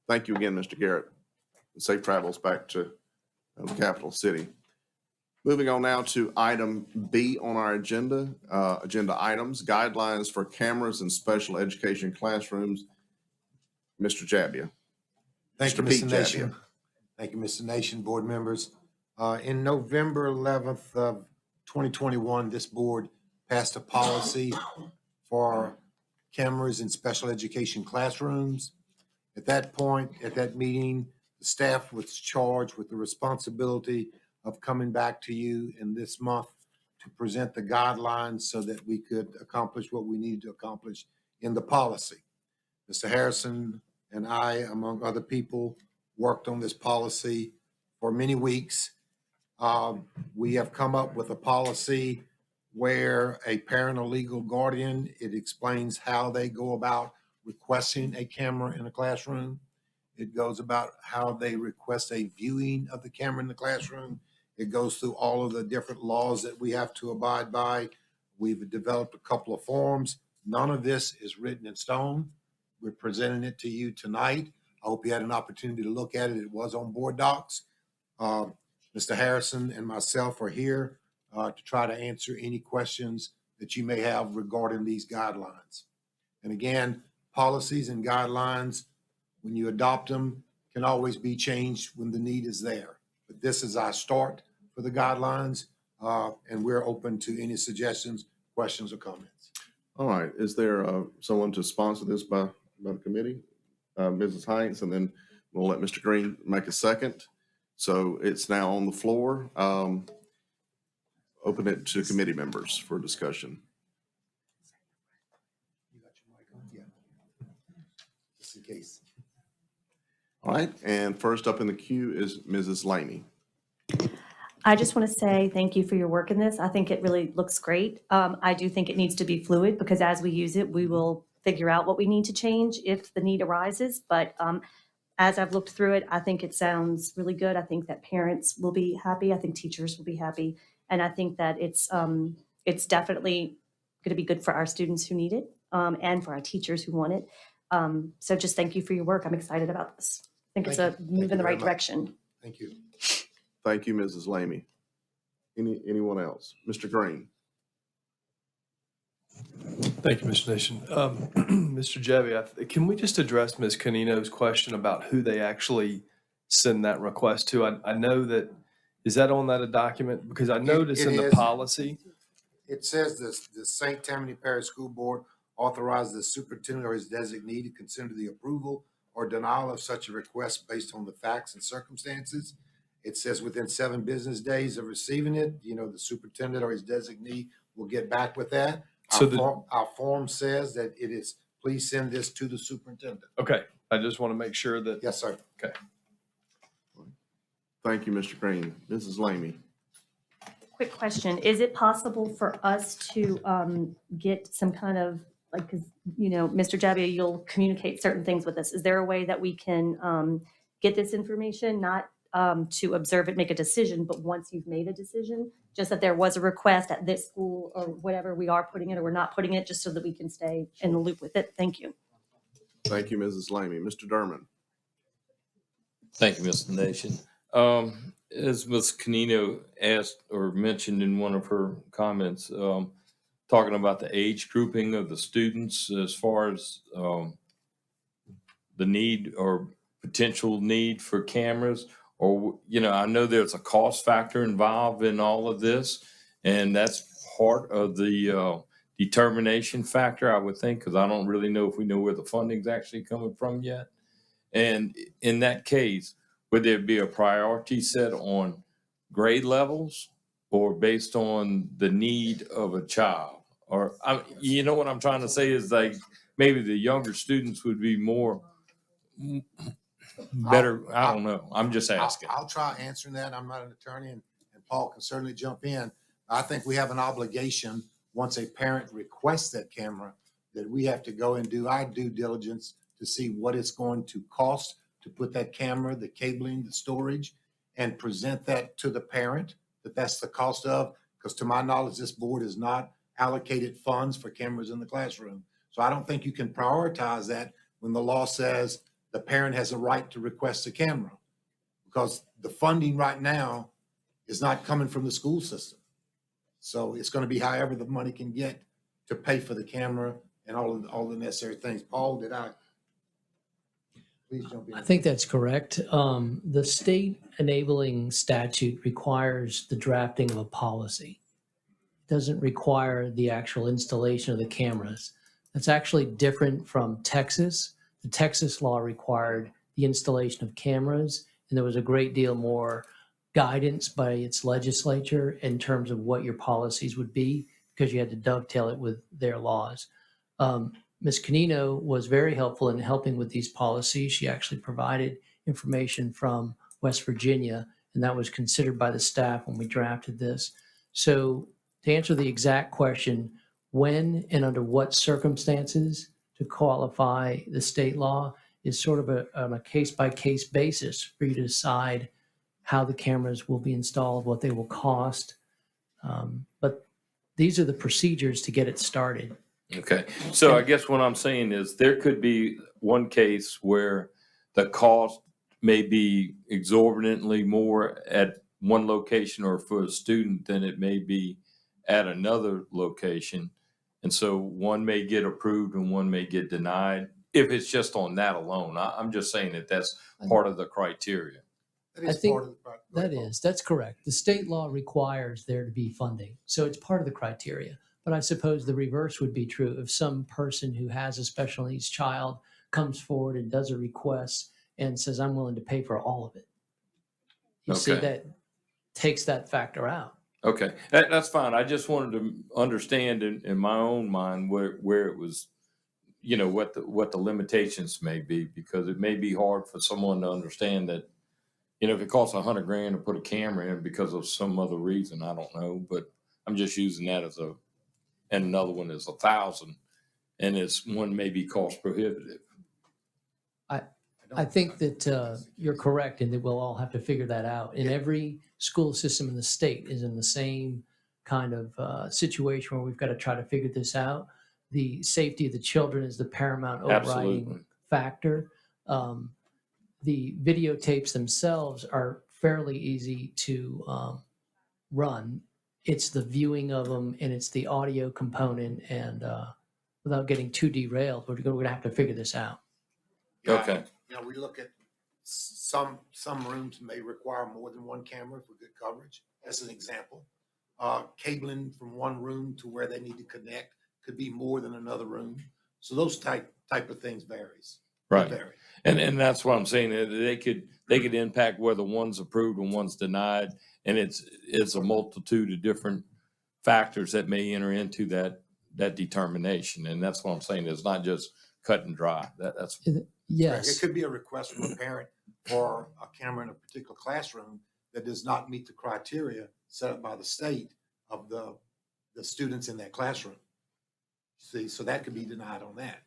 Thank you again, Mr. Garrett. Safe travels back to the capital city. Moving on now to item B on our agenda, agenda items, guidelines for cameras in special education classrooms. Mr. Jabbia. Thank you, Mr. Pete Mr. Nation. Jabbia. Thank you, Mr. Nation, board members. In November 11th of 2021, this board passed a policy for cameras in special education classrooms. At that point, at that meeting, the staff was charged with the responsibility of coming back to you in this month to present the guidelines so that we could accomplish what we needed to accomplish in the policy. Mr. Harrison and I, among other people, worked on this policy for many weeks. We have come up with a policy where a parent or legal guardian, it explains how they go about requesting a camera in a classroom. It goes about how they request a viewing of the camera in the classroom. It goes through all of the different laws that we have to abide by. We've developed a couple of forms. None of this is written in stone. We're presenting it to you tonight. I hope you had an opportunity to look at it. It was on board docs. Mr. Harrison and myself are here to try to answer any questions that you may have regarding these guidelines. And again, policies and guidelines, when you adopt them, can always be changed when the need is there. But this is our start for the guidelines, and we're open to any suggestions, questions, or comments. All right. Is there someone to sponsor this by the committee? Mrs. Hines, and then we'll let Mr. Green make a second. So it's now on the floor. Open it to committee members for discussion. You got your mic on? Yeah. Just in case. All right. And first up in the queue is Mrs. Laney. I just want to say thank you for your work in this. I think it really looks great. I do think it needs to be fluid because as we use it, we will figure out what we need to change if the need arises. But as I've looked through it, I think it sounds really good. I think that parents will be happy. I think teachers will be happy. And I think that it's definitely going to be good for our students who need it and for our teachers who want it. So just thank you for your work. I'm excited about this. I think it's a move in the right direction. Thank you. Thank you, Mrs. Lamy. Anyone else? Mr. Green. Thank you, Mr. Nation. Mr. Jabbia, can we just address Ms. Canino's question about who they actually send that request to? I know that, is that on that document? Because I noticed in the policy. It says the St. Tammany Parish School Board authorizes the superintendent or his designee to consider the approval or denial of such a request based on the facts and circumstances. It says within 7 business days of receiving it, the superintendent or his designee will get back with that. So our form says that it is, please send this to the superintendent. Okay. I just want to make sure that. Yes, sir. Okay. Thank you, Mr. Green. Mrs. Lamy. Quick question. Is it possible for us to get some kind of, like, because, Mr. Jabbia, you'll communicate certain things with us. Is there a way that we can get this information, not to observe it, make a decision, but once you've made a decision, just that there was a request at this school or whatever, we are putting it or we're not putting it, just so that we can stay in the loop with it? Thank you. Thank you, Mrs. Lamy. Mr. Derman. Thank you, Mr. Nation. As Ms. Canino asked or mentioned in one of her comments, talking about the age grouping of the students as far as the need or potential need for cameras, or, I know there's a cost factor involved in all of this, and that's part of the determination factor, I would think, because I don't really know if we know where the funding's actually coming from yet. And in that case, would there be a priority set on grade levels or based on the need of a child? Or, what I'm trying to say is, like, maybe the younger students would be more better. I don't know. I'm just asking. I'll try answering that. I'm not an attorney, and Paul can certainly jump in. I think we have an obligation, once a parent requests that camera, that we have to go and do our due diligence to see what it's going to cost to put that camera, the cabling, the storage, and present that to the parent, that's the cost of, because to my knowledge, this board has not allocated funds for cameras in the classroom. So I don't think you can prioritize that when the law says the parent has a right to request a camera because the funding right now is not coming from the school system. So it's going to be however the money can get to pay for the camera and all the necessary things. Paul, please jump in. I think that's correct. The state enabling statute requires the drafting of a policy. It doesn't require the actual installation of the cameras. That's actually different from Texas. The Texas law required the installation of cameras, and there was a great deal more guidance by its legislature in terms of what your policies would be because you had to dovetail it with their laws. Ms. Canino was very helpful in helping with these policies. She actually provided information from West Virginia, and that was considered by the staff when we drafted this. So to answer the exact question, when and under what circumstances to qualify the state law is sort of on a case-by-case basis for you to decide how the cameras will be installed, what they will cost. But these are the procedures to get it started. Okay, so I guess what I'm saying is there could be one case where the cost may be exorbitantly more at one location or for a student than it may be at another location. And so one may get approved and one may get denied if it's just on that alone. I'm just saying that that's part of the criteria. That is I think part of the. that's correct. The state law requires there to be funding. So it's part of the criteria. But I suppose the reverse would be true. If some person who has a special needs child comes forward and does a request and says, I'm willing to pay for all of it. You see, Okay. that takes that factor out. Okay, that's fine. I just wanted to understand in my own mind where it was, you know, what the limitations may be, because it may be hard for someone to understand that, you know, if it costs $100,000 to put a camera in because of some other reason, I don't know, but I'm just using that as and another one is $1,000, and it's one may be cost prohibitive. I think that you're correct and that we'll all have to figure that out. And every school system in the state is in the same kind of situation where we've got to try to figure this out. The safety of the children is the paramount overriding Absolutely. factor. The videotapes themselves are fairly easy to run. It's the viewing of them and it's the audio component. And without getting too derailed, we're going to have to figure this out. Yeah, Okay. You know, we look at some rooms may require more than one camera for good coverage, as an example. Cabling from one room to where they need to connect could be more than another room. So those type of things varies. They Right. vary. And that's what I'm saying. That they could impact whether one's approved and one's denied, and it's a multitude of different factors that may enter into that determination. And that's what I'm saying. It's not just cut and dry. That's Correct. It Yes. could be a request from a parent for a camera in a particular classroom that does not meet the criteria set up by the state of the students in that classroom. See, so that could be denied on that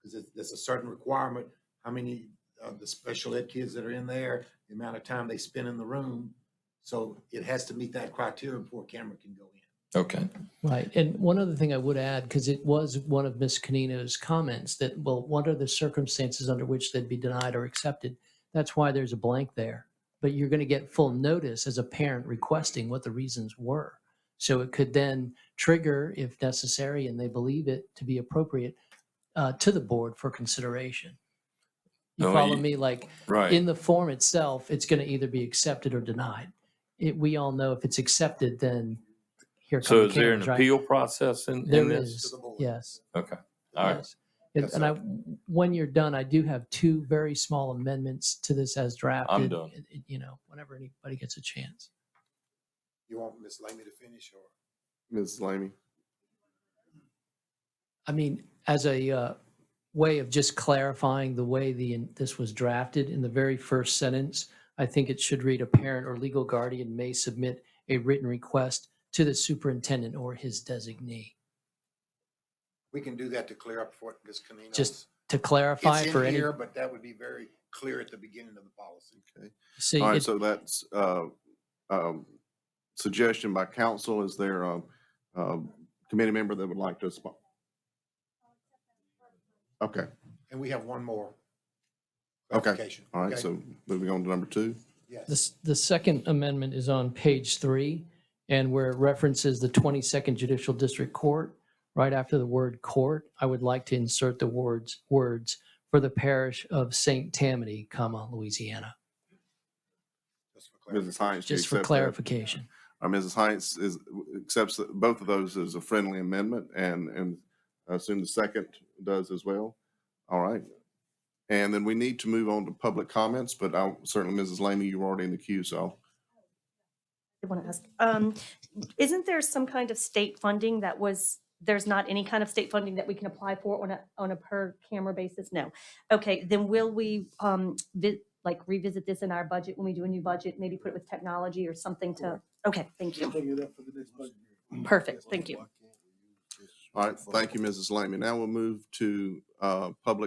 because there's a certain requirement, how many of the special ed kids that are in there, the amount of time they spend in the room. So it has to meet that criteria before a camera can go in. okay. Right. And one other thing I would add, because it was one of Ms. Canino's comments that, well, what are the circumstances under which they'd be denied or accepted? That's why there's a blank there. But you're going to get full notice as a parent requesting what the reasons were. So it could then trigger, if necessary, and they believe it to be appropriate, to the board for consideration. You No, follow me? Like Right. in the form itself, it's going to either be accepted or denied. We all know if it's accepted, then here come So the is there an cameras, right? appeal process in There this? is, To the board. yes. Okay. All right. Yes. And when you're done, I do have two very small amendments to this as drafted. done. You know, whenever anybody gets a chance. You want Ms. Lamy to finish or? Ms. Lamy? I mean, as a way of just clarifying the way this was drafted, in the very first sentence, I think it should read, a parent or legal guardian may submit a written request to the superintendent or his designee. We can do that to clear up for Ms. Canino. Just to clarify It's for in any, here, but that would be very clear at the beginning of the policy. see, All right, it- so that's suggestion by council. Is there a committee member that would like to speak? Okay, And we have one more. Okay, clarification. all right, Okay? so moving on to number 2. Yes. The second amendment is on page 3, and where it references the 22nd Judicial District Court, right after the word court, I would like to insert the words for the parish of St. Tammany, Louisiana, Just for clarification. Mrs. Hines, do you just for accept that? clarification. Mrs. Hines accepts both of those as a friendly amendment, and I assume the second does as well. All right. And then we need to move on to public comments, but certainly, Mrs. Lamy, you're already in the queue, so. I want to ask, isn't there some kind of state funding there's not any kind of state funding that we can apply for on a per camera basis? No. Okay, then will we revisit this in our budget when we do a new budget, maybe put it with technology or something to, okay, thank you. Perfect, thank you. All right, thank you, Mrs. Lamy. Now we'll move to public